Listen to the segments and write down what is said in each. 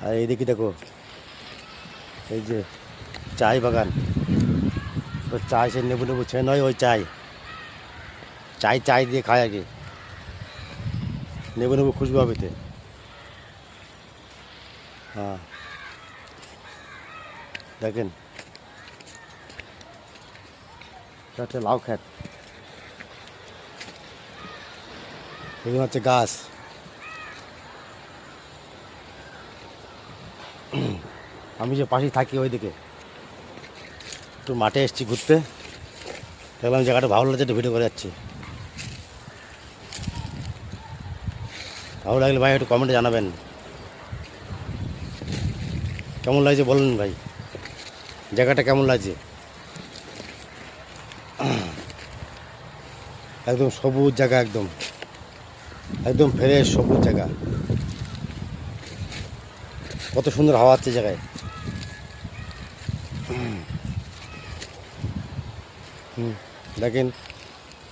আর এইদিকে দেখো, এই যে চায় বাগান, তো চায় সে নেবু নেবু ছে নয়, ওই চায় চায় চায় দিয়ে খায় আগে, নেবু নেবু খুশবু হবে। হ্যাঁ দেখেন, এটা হচ্ছে লাউ খ্যাত, এগুলো হচ্ছে গাছ। আমি যে পাশেই থাকি ওইদিকে, একটু মাঠে এসেছি ঘুরতে, দেখলাম জায়গাটা ভালো লাগছে, একটু ভিডিও করে যাচ্ছি। ভালো লাগলে ভাই একটু কমেন্টে জানাবেন, কেমন লাগছে বলুন ভাই, জায়গাটা কেমন লাগছে। একদম সবুজ জায়গা, একদম একদম ফ্রেশ সবুজ জায়গা, কত সুন্দর হাওয়া হচ্ছে জায়গায়। দেখেন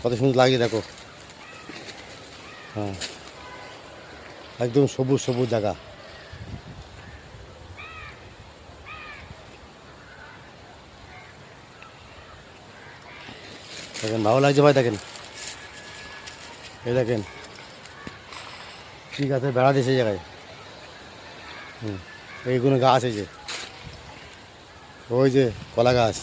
কত সুন্দর লাগছে, দেখো। হ্যাঁ, একদম সবুজ সবুজ জায়গা। দেখেন ভালো লাগছে ভাই, দেখেন এই দেখেন ঠিক আছে, বেড়া দিয়েছে জায়গায়। এইগুলো গাছ, এই যে ওই যে কলা গাছ।